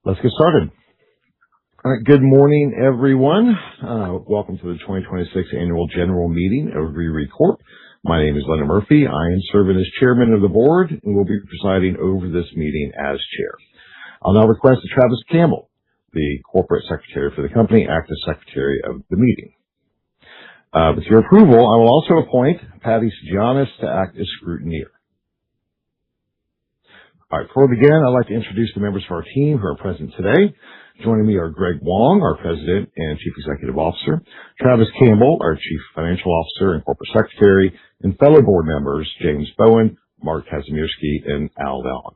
Let's get started. All right, good morning, everyone. Welcome to the 2026 Annual General Meeting of RIWI Corp. My name is Leonard Murphy. I am serving as Chairman of the Board and will be presiding over this meeting as Chair. I'll now request that Travis Campbell, the Corporate Secretary for the company, act as Secretary of the meeting. With your approval, I will also appoint Patty Sigianis to act as Scrutineer. All right, before we begin, I'd like to introduce the members of our team who are present today. Joining me are Greg Wong, our President and Chief Executive Officer, Travis Campbell, our Chief Financial Officer and Corporate Secretary, and fellow board members James Bowen, Mark Kazimierski, and Al Vallon.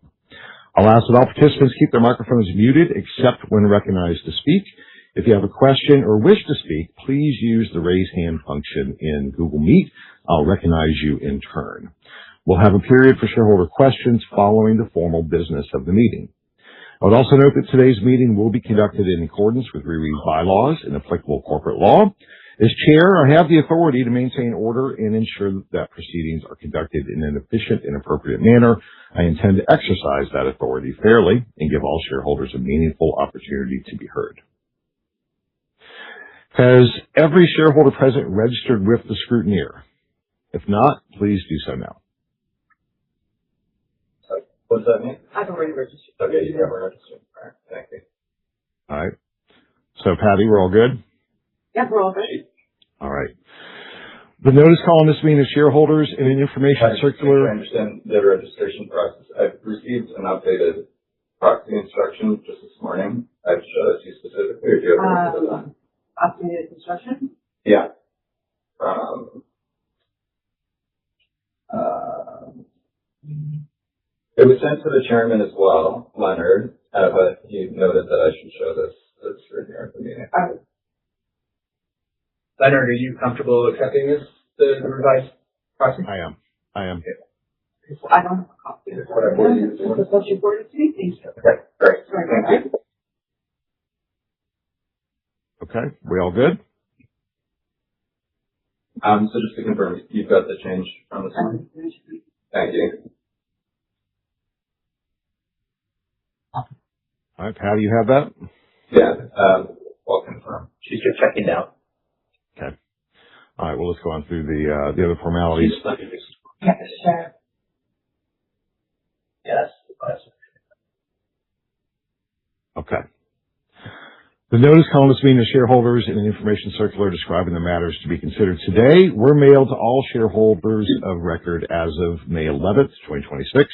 I'll ask that all participants keep their microphones muted except when recognized to speak. If you have a question or wish to speak, please use the raise hand function in Google Meet. I'll recognize you in turn. We'll have a period for shareholder questions following the formal business of the meeting. I would also note that today's meeting will be conducted in accordance with RIWI bylaws and applicable corporate law. As Chair, I have the authority to maintain order and ensure that proceedings are conducted in an efficient and appropriate manner. I intend to exercise that authority fairly and give all shareholders a meaningful opportunity to be heard. Has every shareholder present registered with the scrutineer? If not, please do so now. What does that mean? I've already registered. Okay, you have registered. All right, thank you. All right. So, Patty, we're all good? Yep, we're all good. All right. The notice calling this meeting of shareholders and an information circular. I understand the registration process. I've received an updated proxy instruction just this morning. I've showed it to you specifically. Or do you have Updated instruction? Yeah. It was sent to the chairman as well, Leonard, but he noted that I should show this here at the meeting. Leonard, are you comfortable accepting the revised proxy? I am. I don't have a copy. This is what you forwarded to me. Thank you. Okay, great. Thank you. Okay, we all good? So just to confirm, you've got the change from this morning? Thank you. All right, Patty, you have that? Yeah, I'll confirm. She's just checking out. Okay. All right, well, let's go on through the other formalities. Yes, sure. Yes. Okay. The notice calling this meeting of shareholders and an information circular describing the matters to be considered today were mailed to all shareholders of record as of May 11th, 2026.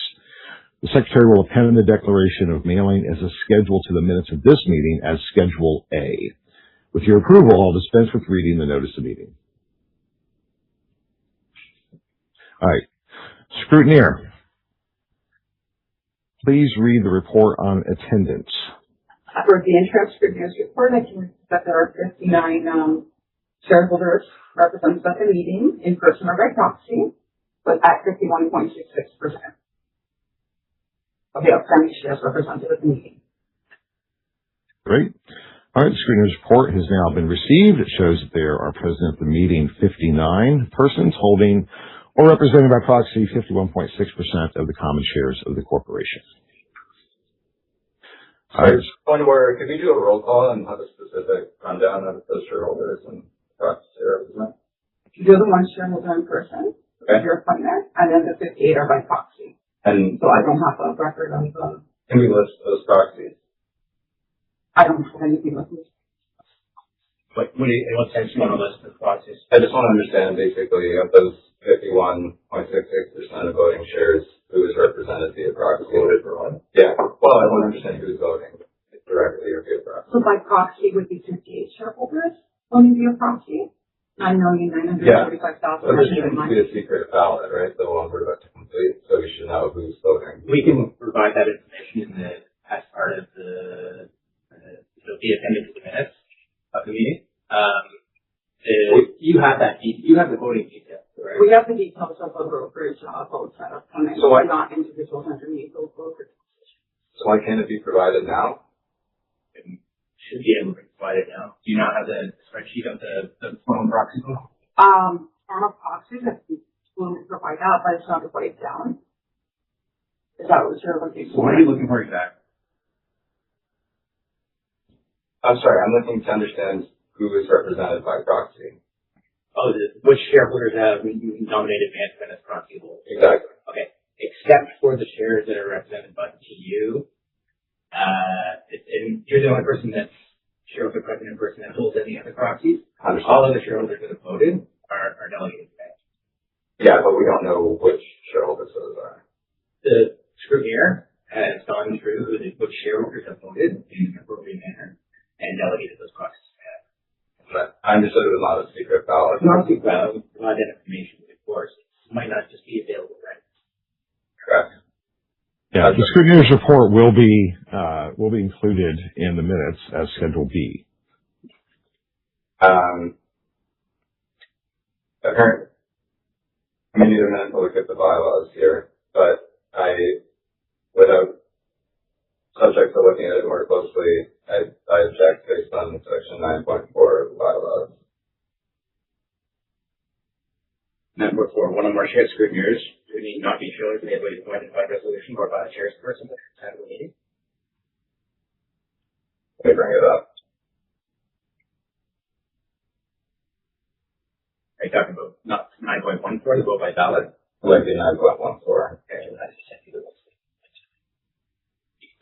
The Secretary will append the declaration of mailing as a schedule to the minutes of this meeting as Schedule A. With your approval, I'll dispense with reading the notice of meeting. All right. Scrutineer, please read the report on attendance. For the interim scrutineer's report, I can report that there are 59 shareholders represented at the meeting in person or by proxy, but at 51.66% of the outstanding shares represented at the meeting. Great. All right, the scrutineer's report has now been received. It shows that there are present at the meeting 59 persons holding or represented by proxy 51.6% of the common shares of the corporation. Sorry, just one where could we do a roll call and have a specific rundown of those shareholders and proxies they represent? You're the one shareholder in person, Okay. your appointment, and then the 58 are by proxy. And So I don't have a record of them. can we list those proxies? I don't have anything with me. What sense do you want to list the proxies? I just want to understand basically of those 51.66% of voting shares, who is represented via proxy. Voted for one? Yeah. Well, I want to understand who's voting directly or via proxy. So by proxy would be 58 shareholders voting via proxy. 9,945,000. So this shouldn't be a secret ballot, right? The one we're about to complete, so we should know who's voting. We can provide that information as part of the appendix to the minutes of the meeting. You have that. You have the voting details, right? We have the details of the brokerage votes that are coming. So why not individuals underneath those brokerage positions? So why can't it be provided now? It should be able to provide it now. Do you not have the spreadsheet of the formal proxy vote? Formal proxies, if we will provide that, but it's not to write down. Is that what you're looking for? What are you looking for exactly? I'm sorry, I'm looking to understand who is represented by proxy. Oh, which shareholders have nominated management as proxy holders? Exactly. Okay. Except for the shares that are represented by you, and you're the only shareholder present in person that holds any other proxies. All other shareholders that have voted are delegated today. Yeah, but we don't know which shareholders those are. The scrutineer has gone through which shareholders have voted in an appropriate manner and delegated those proxies. But I understood it was not a secret ballot. It's not a secret ballot. We provide that information, of course. It might not just be available, right? Correct. Yeah, the scrutineer's report will be included in the minutes as Schedule B. I need a minute to look at the bylaws here, but without subject to looking at it more closely, I object based on section 9.4 of the bylaws. 9.4. One or more shared scrutineers who need not be shareholders may be appointed by resolution or by a chairperson at the time of the meeting. Let me bring it up. Are you talking about not 9.14, the vote by ballot? It might be 9.14. Okay, I just sent you the list.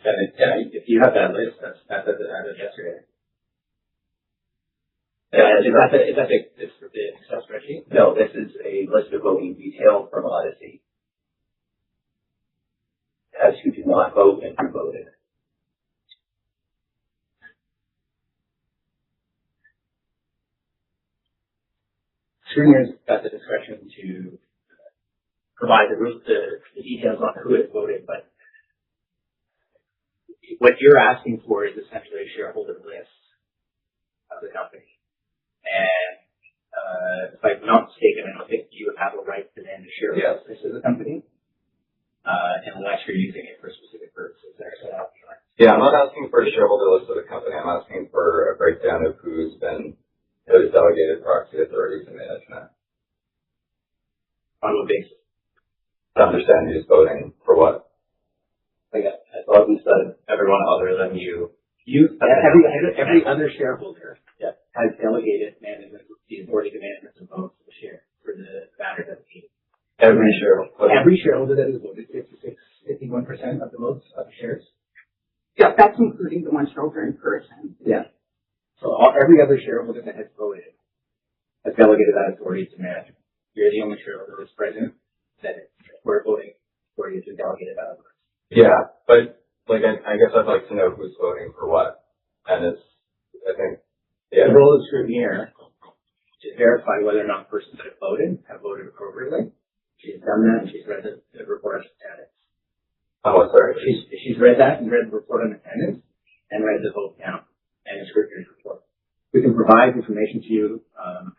If you have that list, that's yesterday. Is that the Excel spreadsheet? No, this is a list of voting detail from Odyssey. As who did not vote and who voted. Scrutineers got the discretion to provide the details on who has voted, but what you're asking for is essentially a shareholder list of the company. And if I'm not mistaken, I don't think you would have a right to demand a shareholder list of the company unless you're using it for specific purposes that are set out. Yeah, I'm not asking for a shareholder list of the company. I'm asking for a breakdown of who's delegated proxy authority to management. On what basis? To understand who's voting for what. I thought we said everyone other than you. Every other shareholder has delegated management, the authority to management to vote for the share, for the matter of the meeting. Every shareholder. Every shareholder that has voted 51% of the votes of the shares. Yeah, that's including the one shareholder in person. Yeah. So every other shareholder that has voted has delegated that authority to management. You're the only shareholder that's present that we're voting for you to delegate that authority. Yeah, but I guess I'd like to know who's voting for what. And The role of the scrutineer to verify whether or not persons that have voted appropriately. She's done that and she's read the report on attendance. Oh, sorry. She's read that and read the report on attendance and read the vote count and the scrutineer's report. We can provide information to you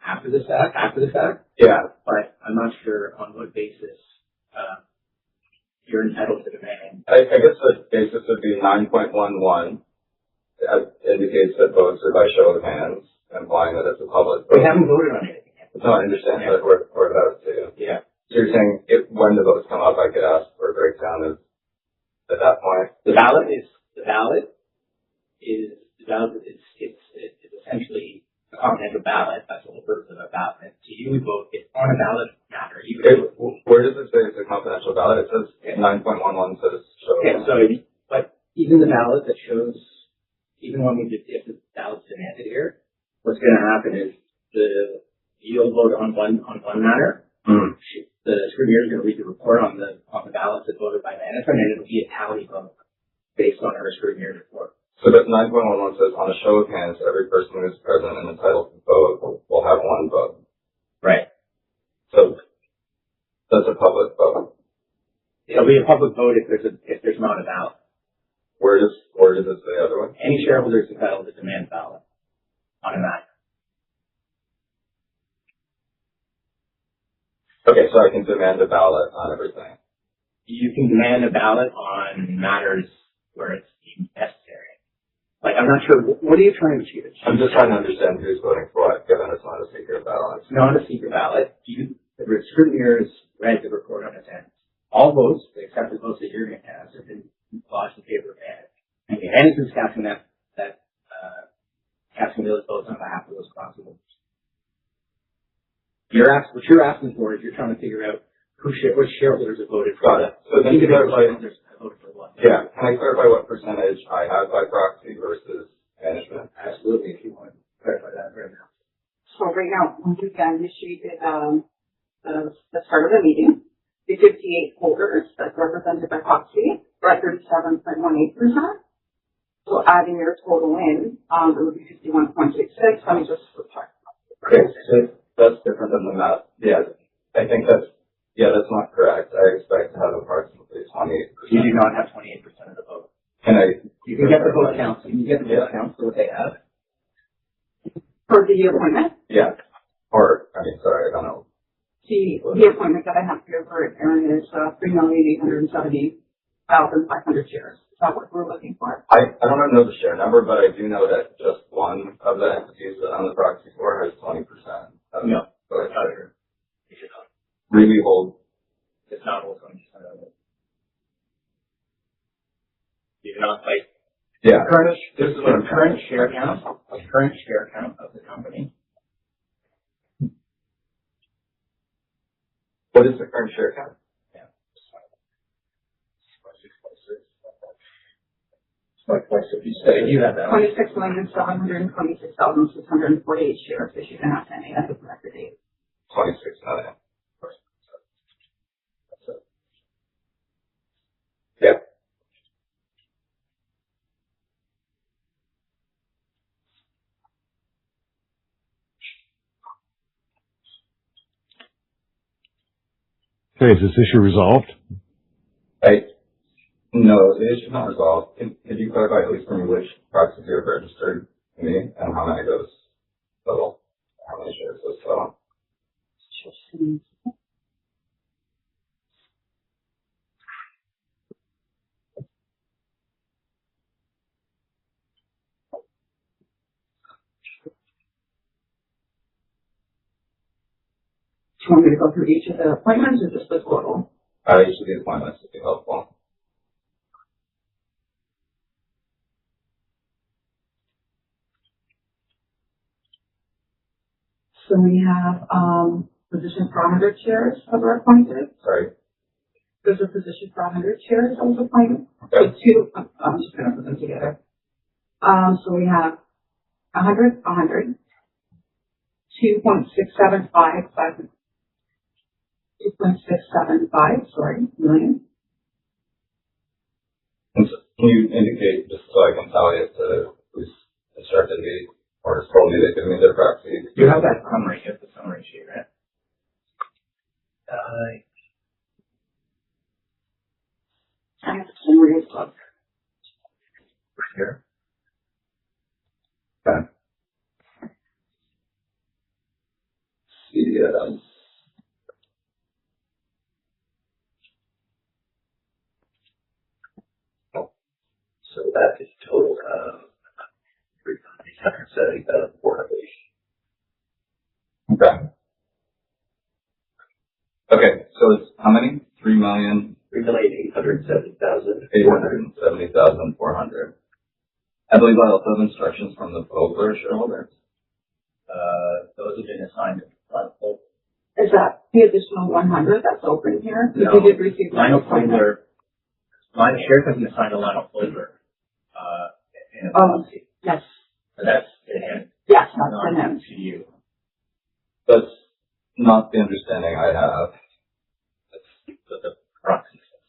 after the fact. Yeah. But I'm not sure on what basis you're entitled to demand. I guess the basis would be 9.11. Indicates that votes are by show of hands, implying that it's a public vote. We haven't voted on anything yet. No, I understand that we're about to. Yeah. So you're saying when the votes come up, I could ask for a breakdown at that point? The ballot is essentially a confidential ballot. That's the whole purpose of a ballot. So you would vote on a ballot matter. Where does it say it's a confidential ballot? It says 9.11 says show. Yeah. But even the ballot that shows, even when if the ballot's demanded here, what's going to happen is you'll vote on one matter. Mm-hmm. The scrutineer is going to read the report on the ballots that voted by management, and it'll be a tally vote based on our scrutineer's report. So that 9.11 says on a show of hands, every person who is present and entitled to vote will have one vote. Right. So that's a public vote. It'll be a public vote if there's not a ballot. Where does it say otherwise? Any shareholder is entitled to demand a ballot on a matter. Okay, so I can demand a ballot on everything. You can demand a ballot on matters where it's necessary. I'm not sure, what are you trying to achieve? I'm just trying to understand who's voting for what, given it's not a secret ballot. It's not a secret ballot. The scrutineers read the report on attendance. All votes, except the votes that you're going to cast, have been lodged in favor of management. And management is casting that casting those votes on behalf of those proxy holders. What you're asking for is you're trying to figure out which shareholders have voted for. Got it. So then you clarify, shareholders have voted for what. yeah, can I clarify what percentage I have by proxy versus management? Absolutely, if you want to clarify that right now. So right now, once again, initiated the start of the meeting, the 58 holders that's represented by proxy are at 37.18%. So adding your total in, it would be 51.66. Let me just check. Okay, so that's different than the math. Yeah, I think that's not correct. I expect to have approximately 28%. You do not have 28% of the vote. You can get the vote counts. You can get the vote counts for what they have. For the appointment? Yeah. Or, I mean, sorry, I don't know. The appointment that I have here for Aaron is 3,870,500 shares. Is that what we're looking for? I don't know the share number, but I do know that just one of the entities on the proxy floor has 20%. No. But It should not. RIWI hold. It's not all 20% of it. You do not like Yeah. this is a current share count of the company. What is the current share count? Yeah. You have that. 26,726,648 shares issued and outstanding as of the record date. 26 million. Yeah. Okay, is this issue resolved? No, the issue is not resolved. Could you clarify at least for me which proxies you have registered to me and how many goes total? How many shares goes total? Do you want me to go through each of the appointments or just the total? Each of the appointments would be helpful. So we have position for 100 shares that were appointed. Sorry. There's a position for 100 shares that was appointed. Okay. So two, I'm just going to put them together. So we have 100, 2.675 million. And so can you indicate, just so I can tally it to who's instructed me or has told me to give me their proxy? You have that summary. You have the summary sheet, right? I have to summary as well. Right here. Okay. See, So that is total of 370,400. okay. Okay, so it's how many? 3,870,400. I believe I also have instructions from the Fogler shareholders. Those have been assigned to the final folder. Is that the additional 100 that's open here? No. You did receive Lionel that appointment. folder. Mine shares have been assigned to Lionel folder. In a policy. Yes. So that's to him. Yes, that's Not for him. to you. That's not the understanding I have. That's what the proxy says.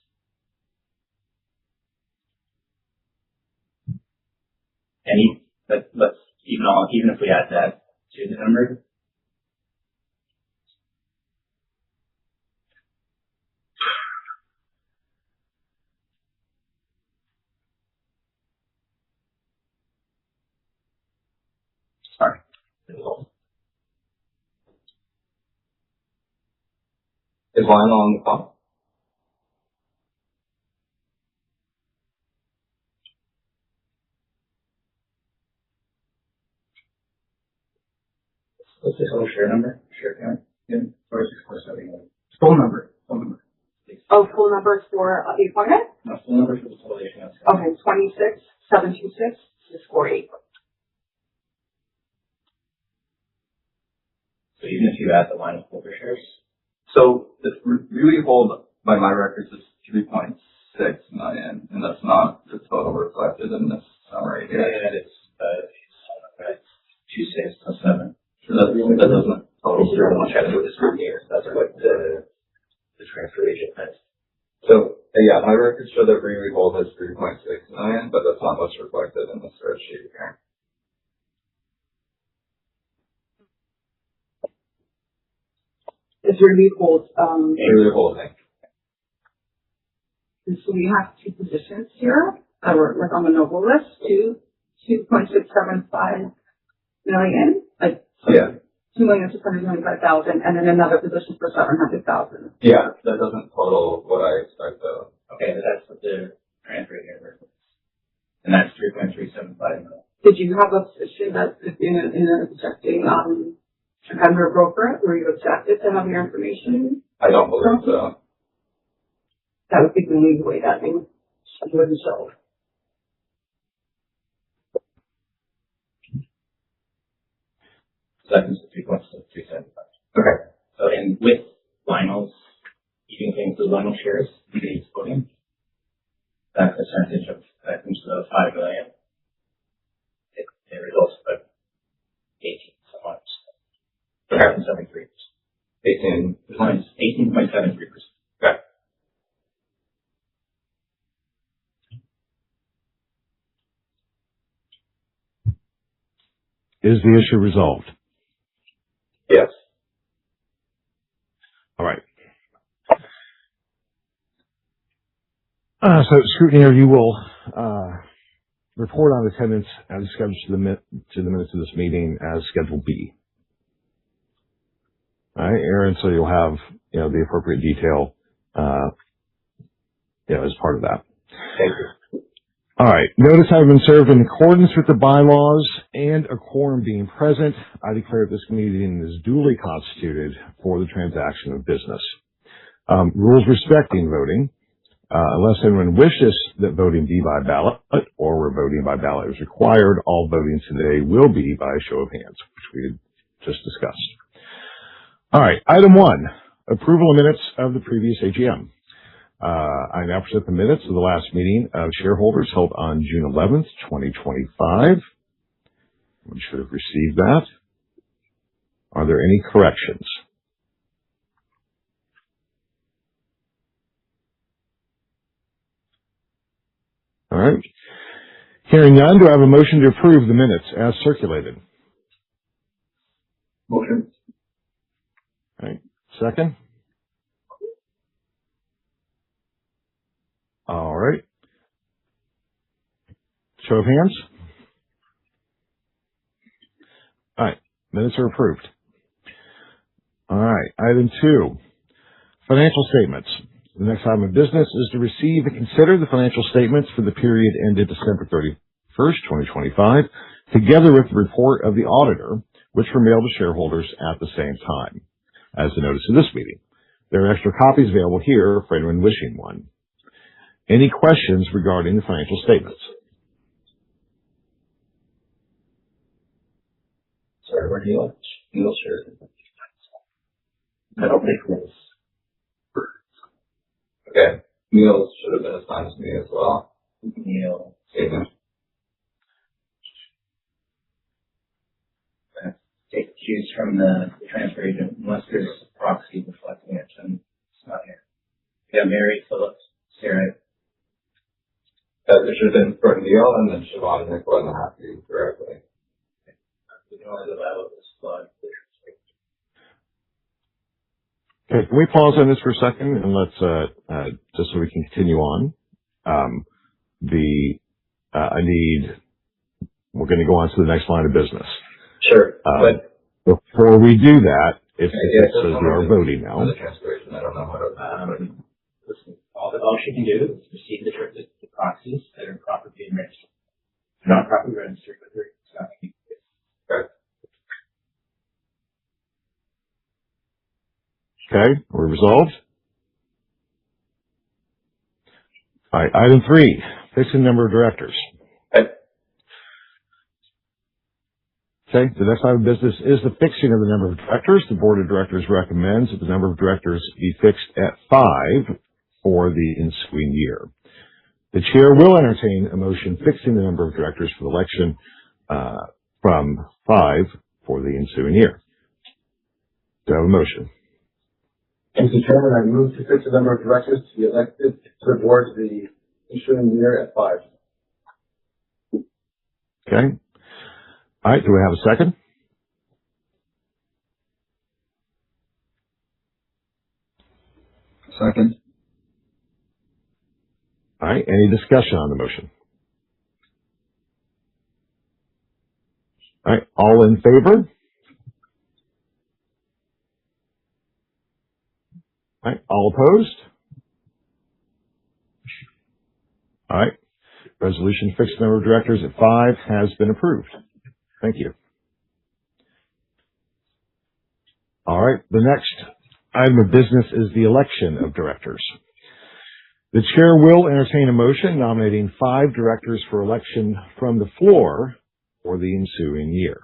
And let's even if we add that to the number. Sorry. Is Lionel on the phone? What's the total share number? Share count? Yeah. 46,471. Full number. Full number. Please. Oh, full numbers for the appointment? No, full number for the total issue. Okay, 26,726,648. So even if you add the line of holder shares, So the RIWI hold by my records is 3.6 million, and that's not the total reflected in this summary here. it's 2.6 to 7. So that doesn't total. Is there one check for this group here? That's what the transfer agent has. So, yeah, my records show that RIWI hold is 3.6 million, but that's not what's reflected in the spreadsheet here. Is RIWI holds, RIWI holding. and so we have two positions here that were like on the Noble list, 2.675 million, like Yeah. 2,695,000, and then another position for 700,000. Yeah, that doesn't total what I expect though. Okay, but that's what the transfer agent records. And that's 3.375 million. Did you have a position that in objecting, to kind of broker, were you objected to have your information? I don't believe so. That would be the only way that they wouldn't show. So that is 3.375. Okay. So and with Lionel's, you can include Lionel shares, he's voting. That percentage of that comes to 5 million. It results in 18 somewhat. Okay. 73%. 18.73%. 18.73%. Okay. Is the issue resolved? Yes. All right. So, scrutineer, you will report on attendance as scheduled to the minutes of this meeting as Schedule B. All right, Aaron. So you'll have the appropriate detail as part of that. Thank you. All right. Notice having been served in accordance with the bylaws and a quorum being present, I declare this meeting is duly constituted for the transaction of business. Rules respecting voting. Unless anyone wishes that voting be by ballot or where voting by ballot is required, all voting today will be by a show of hands, which we had just discussed. All right. Item 1, approval of minutes of the previous AGM. I now present the minutes of the last meeting of shareholders held on June 11th, 2025. We should have received that. Are there any corrections? All right. Hearing none, do I have a motion to approve the minutes as circulated? Motion. All right. Second? All right. Show of hands? All right. Minutes are approved. All right. Item 2, financial statements. The next item of business is to receive and consider the financial statements for the period ended December 31st, 2025, together with the report of the auditor, which were mailed to shareholders at the same time as the notice of this meeting. There are extra copies available here for anyone wishing one. Any questions regarding the financial statements? Sorry, where do you like Neil shares? I don't think it was. Okay. Meals should have been assigned to me as well. Neil. Statement. Take cues from the transfer agent unless there's a proxy reflecting it, and it's not here. Yeah, Mary, Phillips, Sarah. It should have been for Neil and then Siobhan and Nick wasn't happy correctly. We can only allow this slide. Okay, can we pause on this for a second and let's, just so we can continue on. We're going to go on to the next line of business. Sure. But Before we do that, if yeah, so we are voting now. the transpiration, I don't know how to. Listen, all she can do is receive the proxies that are properly registered. If not properly registered, but they're not going to be. Okay, we're resolved. All right, item 3, fixing number of directors. Okay. Okay, the next item of business is the fixing of the number of directors. The board of directors recommends that the number of directors be fixed at 5 for the ensuing year. The chair will entertain a motion fixing the number of directors for the election from 5 for the ensuing year. Do I have a motion? Mr. Chairman, I move to fix the number of directors to be elected to the board for the ensuing year at 5. Okay. All right, do we have a second? Second. All right, any discussion on the motion? All right, all in favor? All right, all opposed? All right, resolution to fix the number of directors at 5 has been approved. Thank you. All right, the next item of business is the election of directors. The chair will entertain a motion nominating 5 directors for election from the floor for the ensuing year.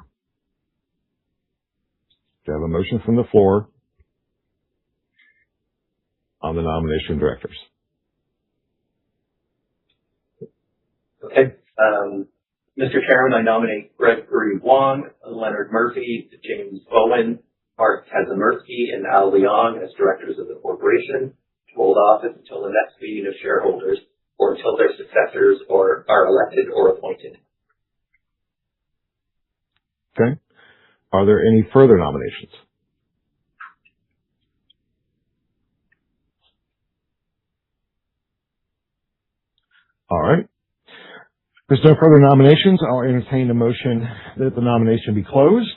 Do I have a motion from the floor on the nomination of directors? Okay. Mr. Chairman, I nominate Gregory Wong, Leonard Murphy, James Bowen, Mark Kazimirski, and Al Leong as directors of the corporation to hold office until the next meeting of shareholders or until their successors are elected or appointed. Okay. Are there any further nominations? All right. If there's no further nominations, I'll entertain a motion that the nomination be closed.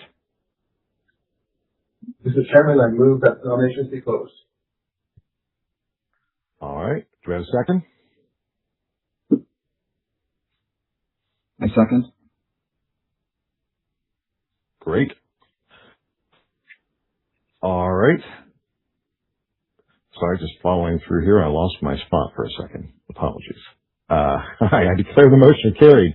Mr. Chairman, I move that the nominations be closed. All right. Do we have a second? I second. Great. All right. Sorry, just following through here. I lost my spot for a second. Apologies. I declare the motion carried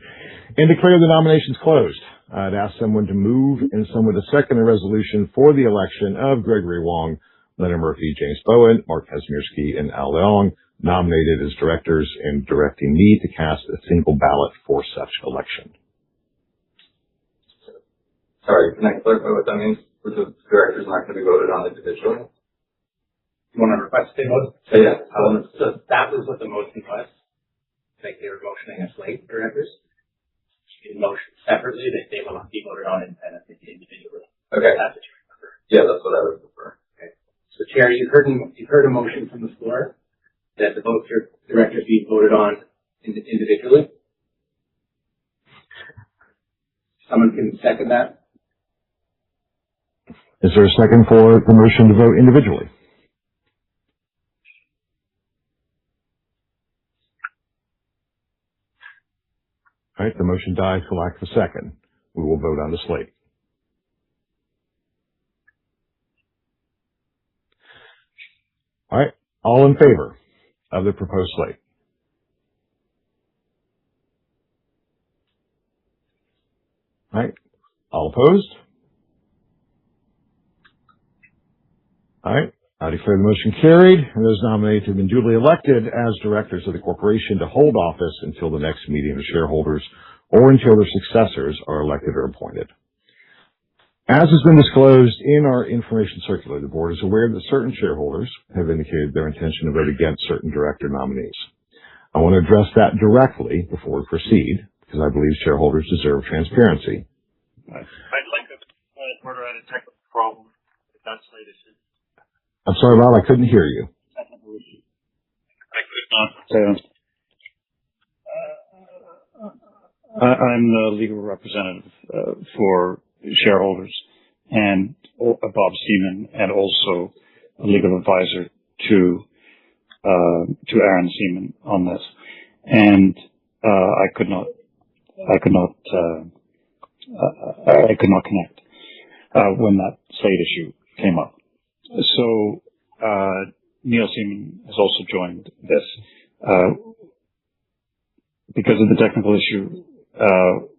and declare the nominations closed. I'd ask someone to move and someone to second the resolution for the election of Gregory Wong, Leonard Murphy, James Bowen, Mark Kazimirski, and Al Leong, nominated as directors, and directing me to cast a single ballot for such election. Sorry, can I clarify what that means? For the directors not going to be voted on individually? You want to request a vote? Yeah. So that was what the motion was. Like they were motioning a slate directors. You can motion separately that they will not be voted on independently individually. Okay. That's what you prefer. Yeah, that's what I would prefer. Okay. So Chair, you've heard a motion from the floor that the directors be voted on individually. Someone can second that. Is there a second for the motion to vote individually? All right, the motion dies for lack of a second. We will vote on the slate. All right, all in favor of the proposed slate? All right, all opposed? All right, I declare the motion carried, and those nominated have been duly elected as directors of the corporation to hold office until the next meeting of shareholders or until their successors are elected or appointed. As has been disclosed in our information circular, the board is aware that certain shareholders have indicated their intention to vote against certain director nominees. I want to address that directly before we proceed, because I believe shareholders deserve transparency. I'd like to order out a technical problem if that's the latest. I'm sorry, Bob, I couldn't hear you. I could not. I'm the legal representative for shareholders and Bob Seaman, and also a legal advisor to Aaron Seaman on this. And I could not connect when that slate issue came up. So Neil Seaman has also joined this. Because of the technical issue,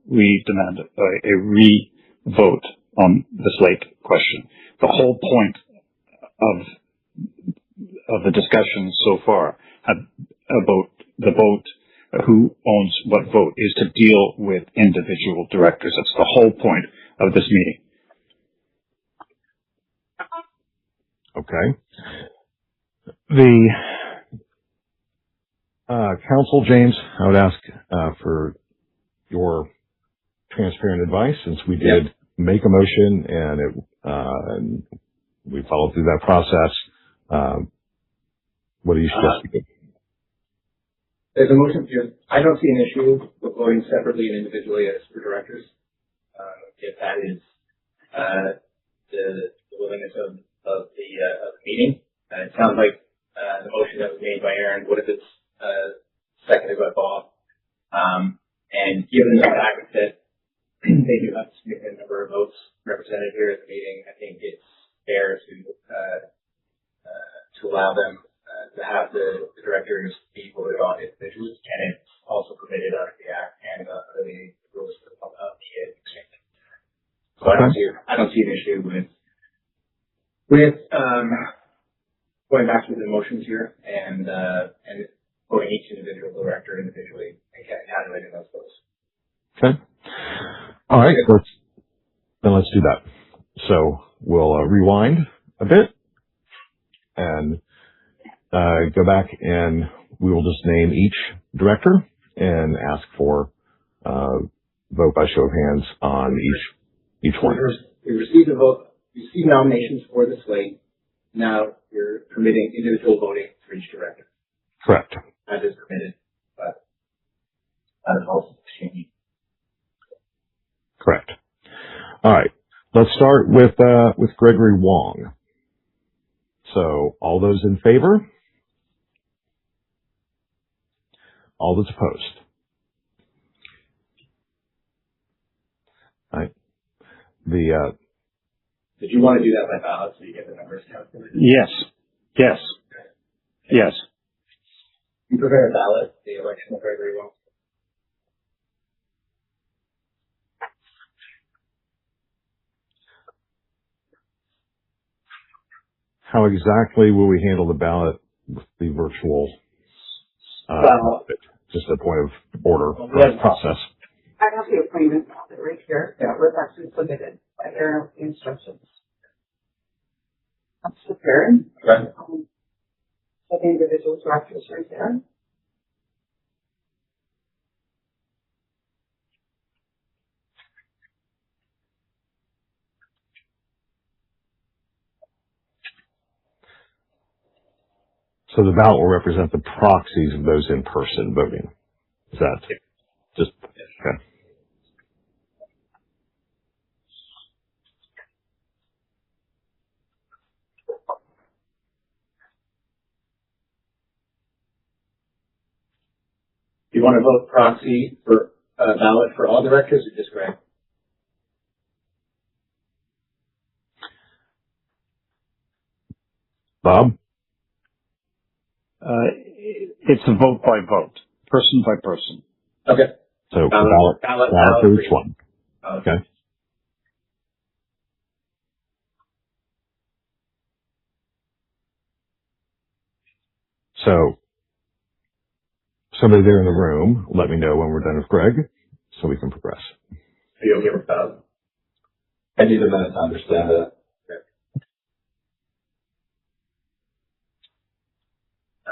we demand a vote on the slate question. The whole point of the discussion so far about the vote, who owns what vote, is to deal with individual directors. That's the whole point of this meeting. Okay. The council, James, I would ask for your transparent advice, since we did make a motion and we followed through that process. What do you suggest? There's a motion here. I don't see an issue with voting separately and individually as for directors. If that is the willingness of the meeting. It sounds like the motion that was made by Aaron, what if it's seconded by Bob? And given the fact that they do have a significant number of votes represented here at the meeting, I think it's fair to allow them to have the directors be voted on individually, and it's also permitted under the Act and under the rules of the exchange. So I don't see an issue with going back to the motions here and voting each individual director individually and calculating those votes. Okay. All right. Let's do that. So we'll rewind a bit and go back, and we will just name each director and ask for vote by show of hands on each one. We received a vote. We received nominations for the slate. Now you're permitting individual voting for each director. Correct. That is permitted, but That is also changing. Correct. All right. Let's start with Gregory Wong. So all those in favor? All those opposed? All right. Did you want to do that by ballot so you get the numbers calculated? Yes. Yes. Yes. You prepare a ballot, the election of Gregory Wong. How exactly will we handle the ballot with the virtual just a point of order process? I have the appointment ballot right here that was actually submitted by their instructions. That's prepared. Right. So the individual directors right there. So the ballot will represent the proxies of those in person voting. Is that just okay? do you want to vote proxy for a ballot for all directors or just Greg? Bob? It's a vote by vote, person by person. Okay. So Ballot for each one. Okay. So somebody there in the room, let me know when we're done with Greg so we can progress. Are you okay with that? I need a minute to understand it.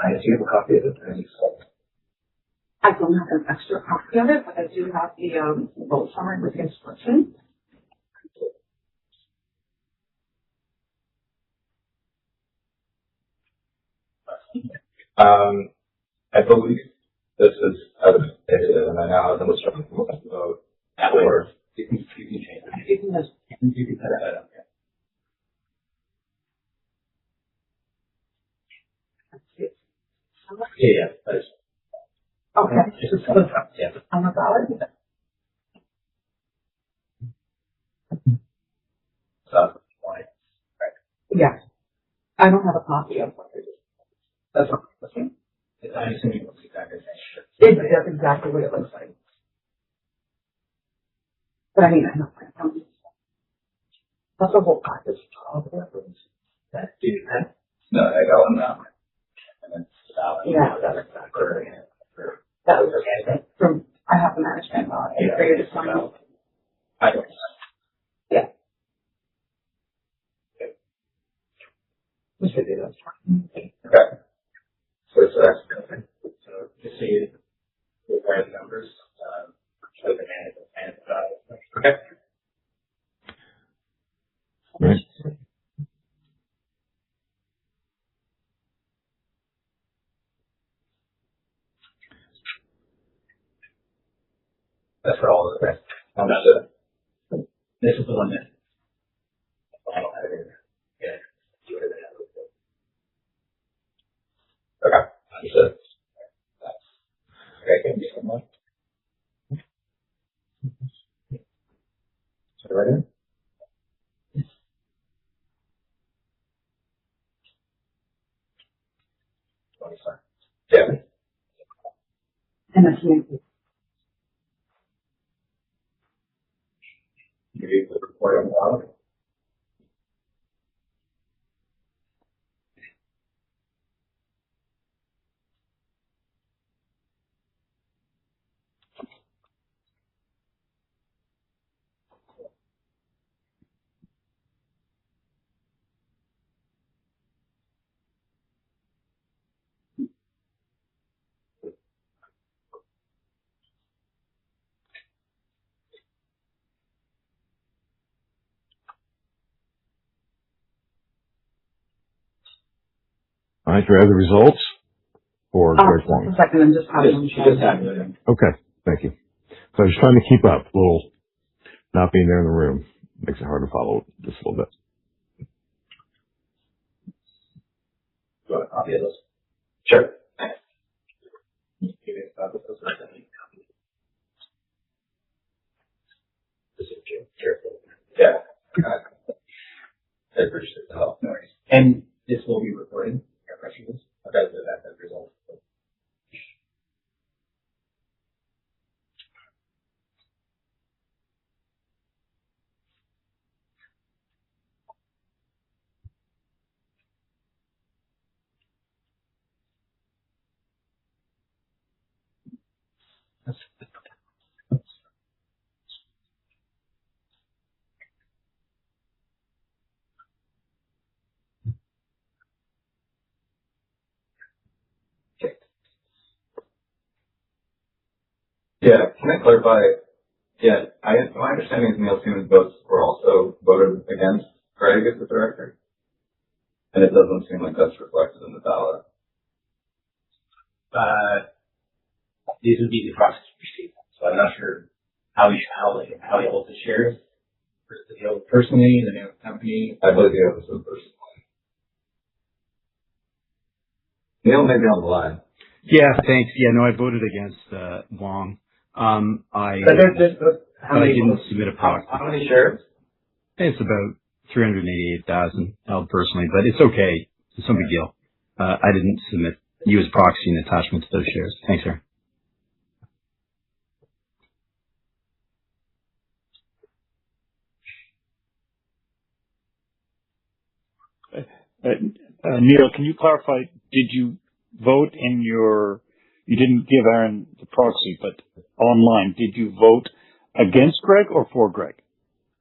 Do you have a copy of it? I don't have an extra copy of it, but I do have the vote summary with the instructions. I believe this is outdated, and I now have the instructions to vote for. You can change it. You can set that up. Yeah, that is. Okay. Yeah. On the ballot? So, Yes. I don't have a copy of what it is. that's fine. I assume you look exactly the It same. is exactly what it looks like. But I mean, I know. That's a whole package. That do you have? No, I got one now. Yeah, that's exactly. That was okay. From, I have the management on it. For you to sign out. I don't. Yeah. We should do that. Okay. So it's next. So just so you require the numbers, show the management and, okay. Right. That's for all of the things. Understood. This is the one that I don't have it in there. Yeah. Do it in Okay. Understood. Okay, thank you so much. So right in? Yeah. And that's me. You read the report on the bottom? All right, do we have the results for Greg Wong? Second, and just have them. She just had it. Okay, thank you. So I was trying to keep up, a little not being there in the room makes it hard to follow just a little bit. Do you want a copy of those? Sure. Give me a copy of those. This is Jim. Careful. Yeah. I appreciate the help. No worries. And this will be recorded. Your press release. Okay, so that's the result. Yeah, can I clarify? Yeah, my understanding is Neil Siemens' votes were also voted against Greg as the director. And it doesn't seem like that's reflected in the ballot. These would be the proxies received. So I'm not sure how you hold the shares. Versus the deal personally, the name of the company. I believe you have this in person. Neil may be on the line. Yeah, thanks. Yeah, no, I voted against Wong. I didn't submit a proxy. How many shares? It's about 388,000 held personally, but it's okay. It's no big deal. I didn't submit you as proxy in attachment to those shares. Thanks, sir. Neil, can you clarify, did you vote you didn't give Aaron the proxy, but online, did you vote against Greg or for Greg?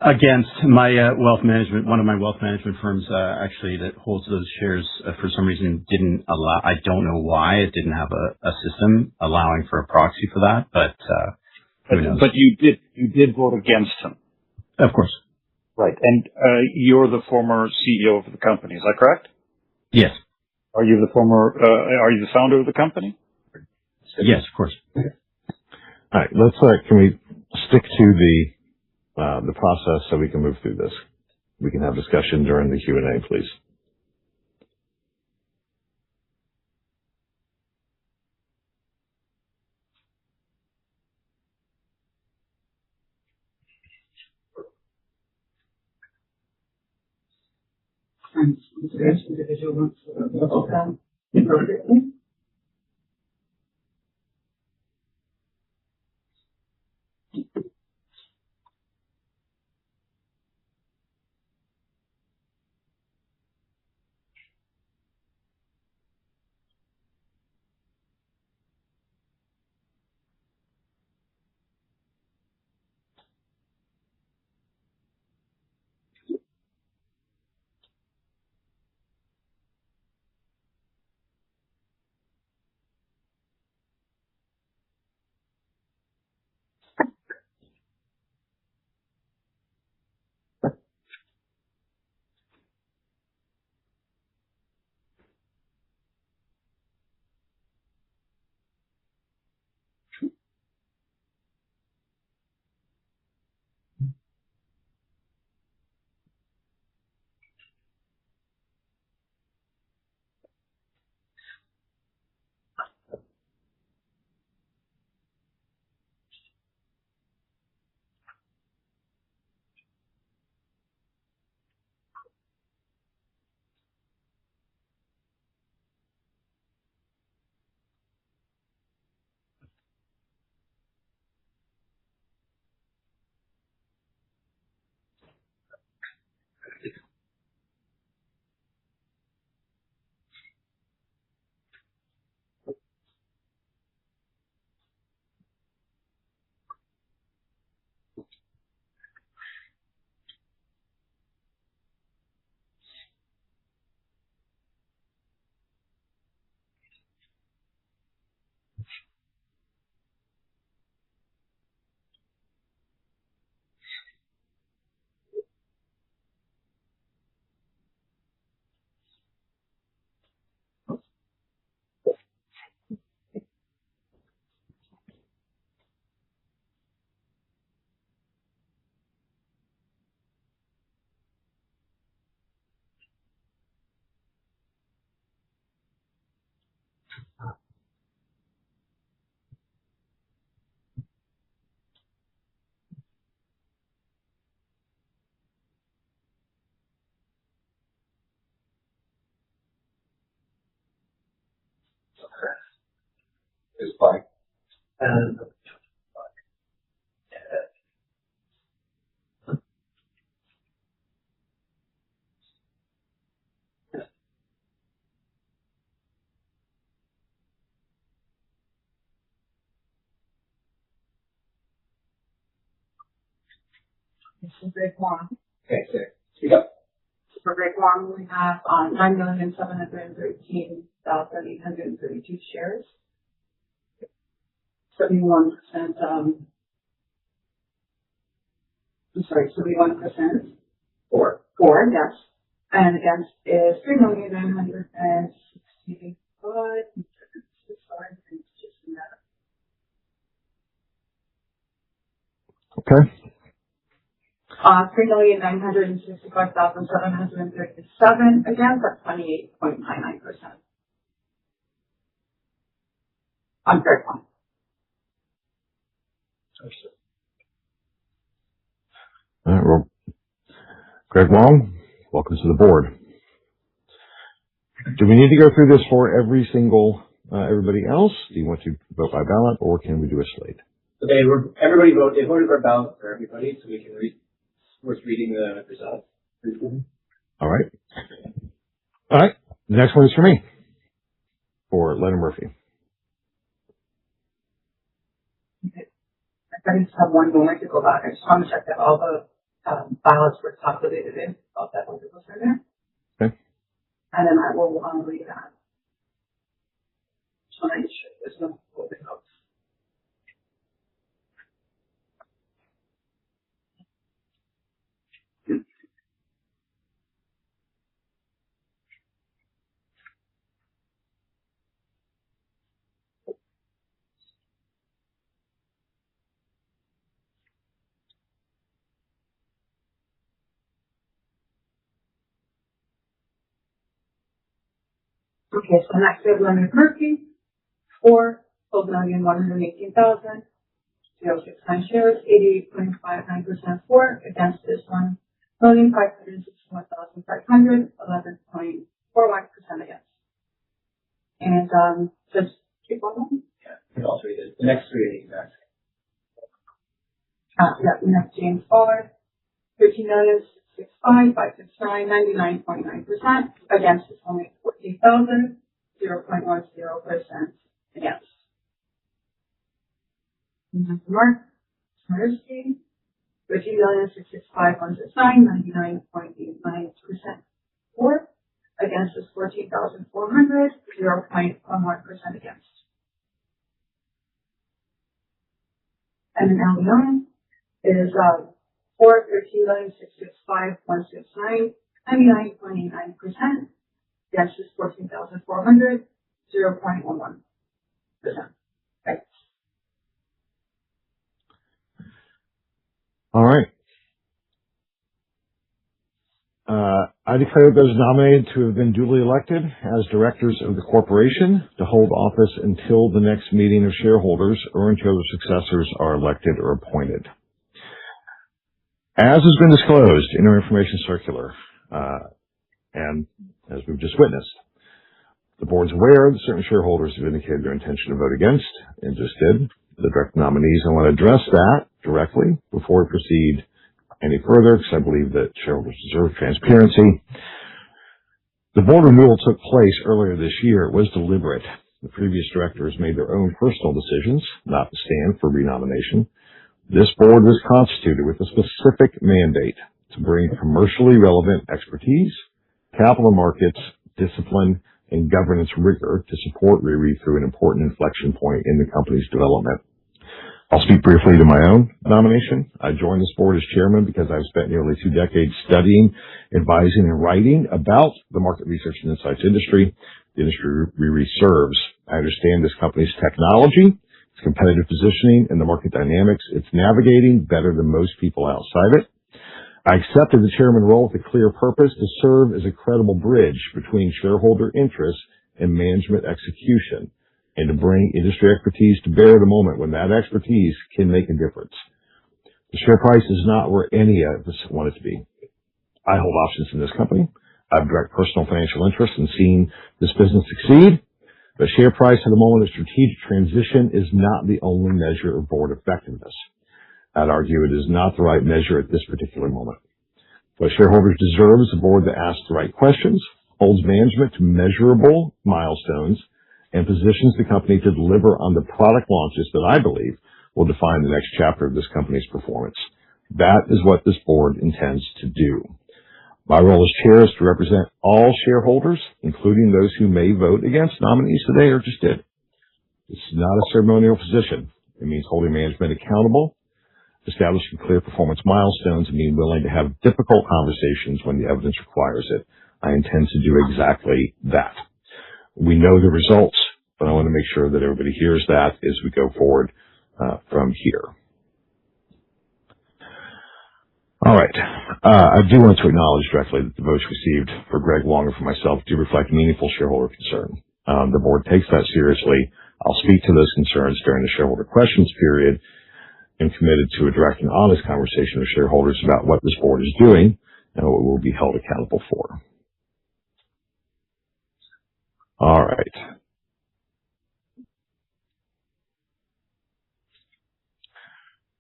Against my wealth management, one of my wealth management firms actually that holds those shares for some reason didn't allow, I don't know why, it didn't have a system allowing for a proxy for that, but who knows? But you did vote against him. Of course. Right. And you're the former CEO of the company, is that correct? Yes. Are you the founder of the company? Yes, of course. All right, let's can we stick to the process so we can move through this? We can have discussion during the Q&A, please. Individual ones. Appropriately. Is fine. And This is Greg Wong. Okay, speak up. For Greg Wong, we have 9,713,832 shares. 71%, 71%. For, yes. And against is 3,965,000. Okay. 3,965,737 against, that's 28.99%. On Greg Wong. All right, well, Greg Wong, welcome to the board. Do we need to go through this for every single, everybody else? Do you want to vote by ballot, or can we do a slate? so they voted by ballot for everybody, so we can worth reading the results. All right. All right. The next one is for me, for Leonard Murphy. I just have one more to go back. I just want to check that all the ballots were calculated in, all that one was in there. Okay. And then I will read that. Just want to make sure there's no voting votes. Okay, so next we have Leonard Murphy for 12,118,069 shares, 88.59% for, against this 1,561,500, 11.41% against. And just keep on going. Yeah, all three did. The next three are the exact Yeah, we have James Fowler, 13,665,569, 99.9%. Against is only 14,000, 0.10% against. We have Mark Smirsky, 13,665,169, 99.89% for. Against is 14,400, 0.11% against. And then Albion is for 13,665,169, 99.89%. Against is 14,400, 0.11%. Right. All right. I declare those nominated to have been duly elected as directors of the corporation to hold office until the next meeting of shareholders or until their successors are elected or appointed. As has been disclosed in our information circular, and as we've just witnessed, the board's aware that certain shareholders have indicated their intention to vote against, and just did, the direct nominees. I want to address that directly before we proceed any further, because I believe that shareholders deserve transparency. The board renewal took place earlier this year. It was deliberate. The previous directors made their own personal decisions not to stand for renomination. This board was constituted with a specific mandate to bring commercially relevant expertise, capital markets, discipline, and governance rigor to support RIWI through an important inflection point in the company's development. I'll speak briefly to my own nomination. I joined this board as chairman because I've spent nearly 2 decades studying, advising, and writing about the market research and insights industry, the industry RIWI serves. I understand this company's technology, its competitive positioning, and the market dynamics it's navigating better than most people outside it. I accepted the chairman role with a clear purpose to serve as a credible bridge between shareholder interests and management execution, and to bring industry expertise to bear the moment when that expertise can make a difference. The share price is not where any of us want it to be. I hold options in this company. I have direct personal financial interest in seeing this business succeed. The share price at the moment of strategic transition is not the only measure of board effectiveness. I'd argue it is not the right measure at this particular moment. What shareholders deserve is a board that asks the right questions, holds management to measurable milestones, and positions the company to deliver on the product launches that I believe will define the next chapter of this company's performance. That is what this board intends to do. My role as chair is to represent all shareholders, including those who may vote against nominees today or just did. This is not a ceremonial position. It means holding management accountable, establishing clear performance milestones, and being willing to have difficult conversations when the evidence requires it. I intend to do exactly that. We know the results, but I want to make sure that everybody hears that as we go forward from here. All right. I do want to acknowledge directly that the votes received for Greg Wong and for myself do reflect meaningful shareholder concern. The board takes that seriously. I'll speak to those concerns during the shareholder questions period and committed to a direct and honest conversation with shareholders about what this board is doing and what we'll be held accountable for. All right.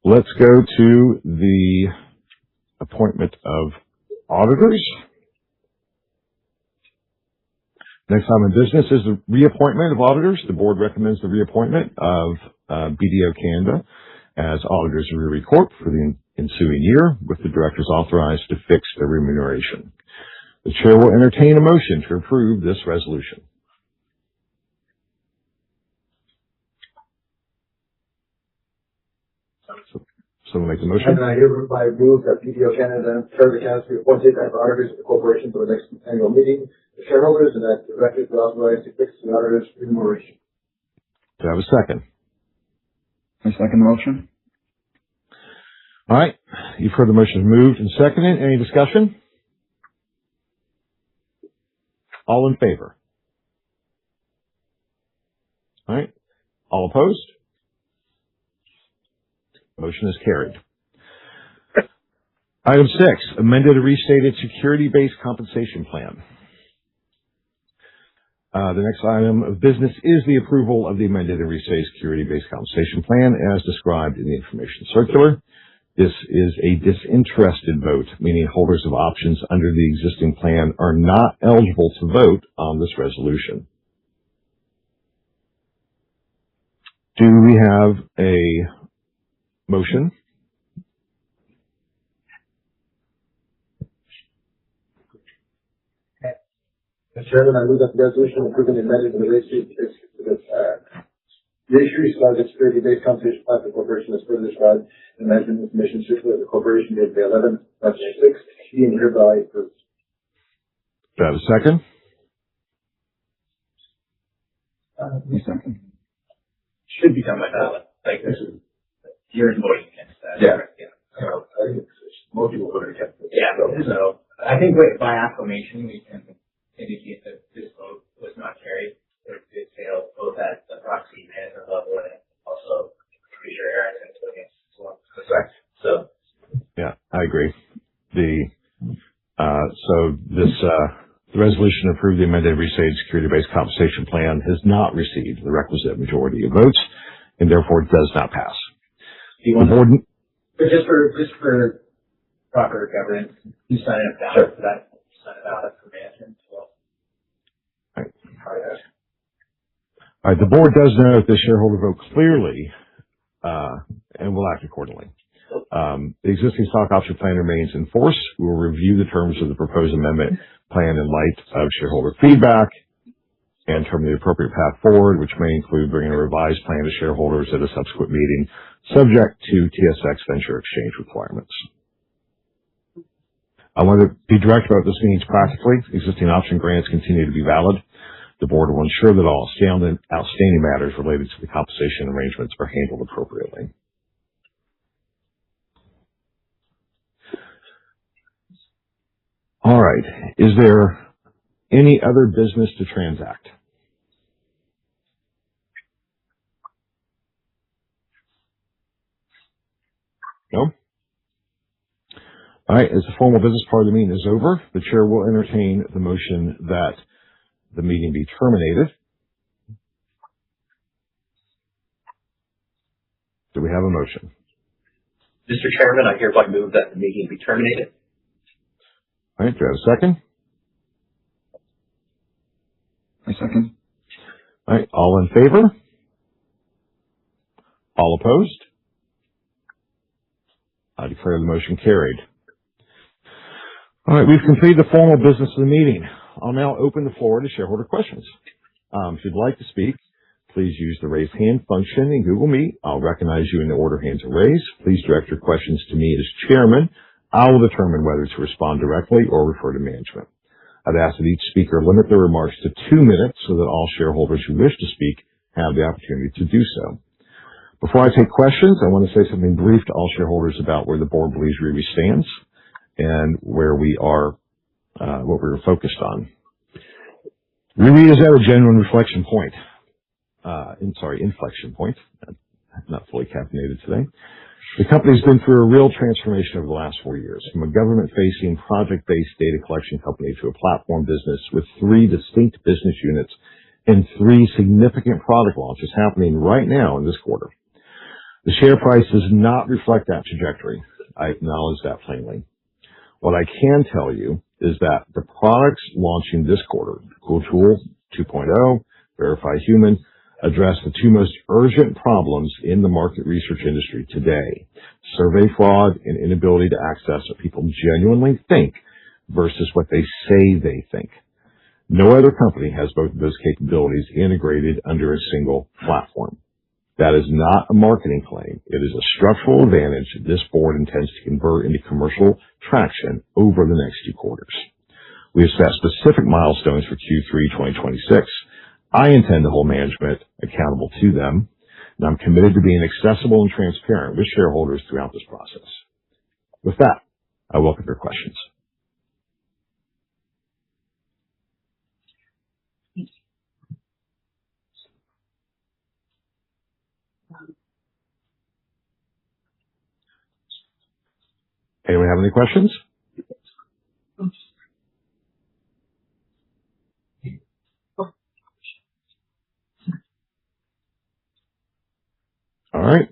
Let's go to the appointment of auditors. Next item of business is the reappointment of auditors. The board recommends the reappointment of BDO Canada as auditors of RIWI Corp for the ensuing year, with the directors authorized to fix their remuneration. The chair will entertain a motion to approve this resolution. Someone make the motion? And I hereby move that BDO Canada and Chartered Accountants be appointed as auditors of the corporation for the next annual meeting of shareholders, and that the directors be authorized to fix the auditors' remuneration. Do I have a second? I second the motion. All right. You've heard the motion moved and seconded. Any discussion? All in favor? All right. All opposed? Motion is carried. Item 6, amended and restated security-based compensation plan. The next item of business is the approval of the amended and restated security-based compensation plan as described in the information circular. This is a disinterested vote, meaning holders of options under the existing plan are not eligible to vote on this resolution. Do we have a motion? Mr. Chairman, I move that the resolution approving the amended and restated security-based compensation plan for the corporation as further described in the management information circular of the corporation dated May 11, 2006, being hereby approved. Do I have a second? Second. Should be done by ballot. Like this is, you're voting against that. Yeah. So, Most people voted against it. yeah. So I think by acclamation we can indicate that this vote was not carried. It failed both at the proxy manager level and also Treasurer Aaron against as well. Correct. So Yeah, I agree. The resolution to approve the amended and restated security-based compensation plan has not received the requisite majority of votes and therefore does not pass. do you want to, but just for proper governance, you sign a ballot for that. Sign a ballot for management as well. Right. All right. The board does note the shareholder vote clearly and will act accordingly. The existing stock option plan remains in force. We will review the terms of the proposed amendment plan in light of shareholder feedback and determine the appropriate path forward, which may include bringing a revised plan to shareholders at a subsequent meeting, subject to TSX Venture Exchange requirements. I want to be direct about what this means practically. Existing option grants continue to be valid. The board will ensure that all outstanding matters related to the compensation arrangements are handled appropriately. All right. Is there any other business to transact? No? All right. As the formal business part of the meeting is over, the chair will entertain the motion that the meeting be terminated. Do we have a motion? Mr. Chairman, I hereby move that the meeting be terminated. All right, do I have a second? I second. All right, all in favor? All opposed? I declare the motion carried. All right, we've completed the formal business of the meeting. I'll now open the floor to shareholder questions. If you'd like to speak, please use the raise hand function in Google Meet. I'll recognize you in the order hands are raised. Please direct your questions to me as chairman. I will determine whether to respond directly or refer to management. I'd ask that each speaker limit their remarks to 2 minutes so that all shareholders who wish to speak have the opportunity to do so. Before I take questions, I want to say something brief to all shareholders about where the board believes RIWI stands and where we are, what we're focused on. RIWI is at a genuine inflection point. I'm not fully caffeinated today. The company's been through a real transformation over the last 4 years, from a government-facing, project-based data collection company to a platform business with 3 distinct business units and 3 significant product launches happening right now in this quarter. The share price does not reflect that trajectory. I acknowledge that plainly. What I can tell you is that the products launching this quarter, Cool Tool 2.0, Verify Human, address the 2 most urgent problems in the market research industry today: survey fraud and inability to access what people genuinely think versus what they say they think. No other company has both of those capabilities integrated under a single platform. That is not a marketing claim. It is a structural advantage this board intends to convert into commercial traction over the next 2 quarters. We have set specific milestones for Q3 2026. I intend to hold management accountable to them, and I'm committed to being accessible and transparent with shareholders throughout this process. With that, I welcome your questions. Anyone have any questions? All right.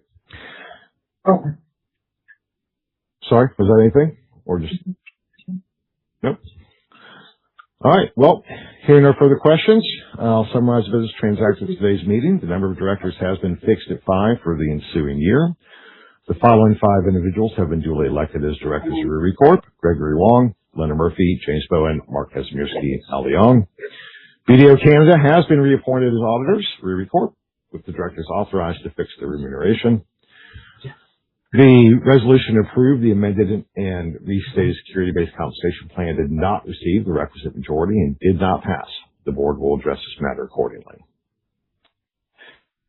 Sorry, was that anything? Or just... Nope. All right. Well, hearing no further questions, I'll summarize the business transactions of today's meeting. The number of directors has been fixed at 5 for the ensuing year. The following 5 individuals have been duly elected as directors of RIWI Corp: Gregory Wong, Leonard Murphy, James Bowen, Mark Kazimierski, Al Leong. BDO Canada has been reappointed as auditors for RIWI Corp, with the directors authorized to fix their remuneration. The resolution to approve the amended and restated security-based compensation plan did not receive the requisite majority and did not pass. The board will address this matter accordingly.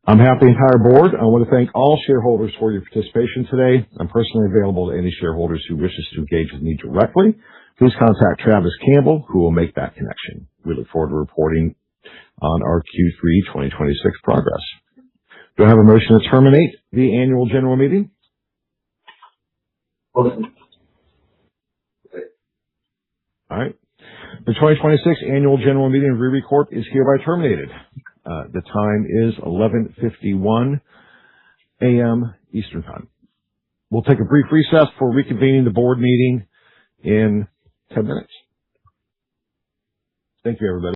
On behalf of the entire board, I want to thank all shareholders for your participation today. I'm personally available to any shareholders who wishes to engage with me directly. Please contact Travis Campbell, who will make that connection. We look forward to reporting on our Q3 2026 progress. Do I have a motion to terminate the annual general meeting? All right. The 2026 annual general meeting of RIWI Corp is hereby terminated. The time is 11:51 a.m. Eastern Time. We'll take a brief recess for reconvening the board meeting in 10 minutes. Thank you, everybody.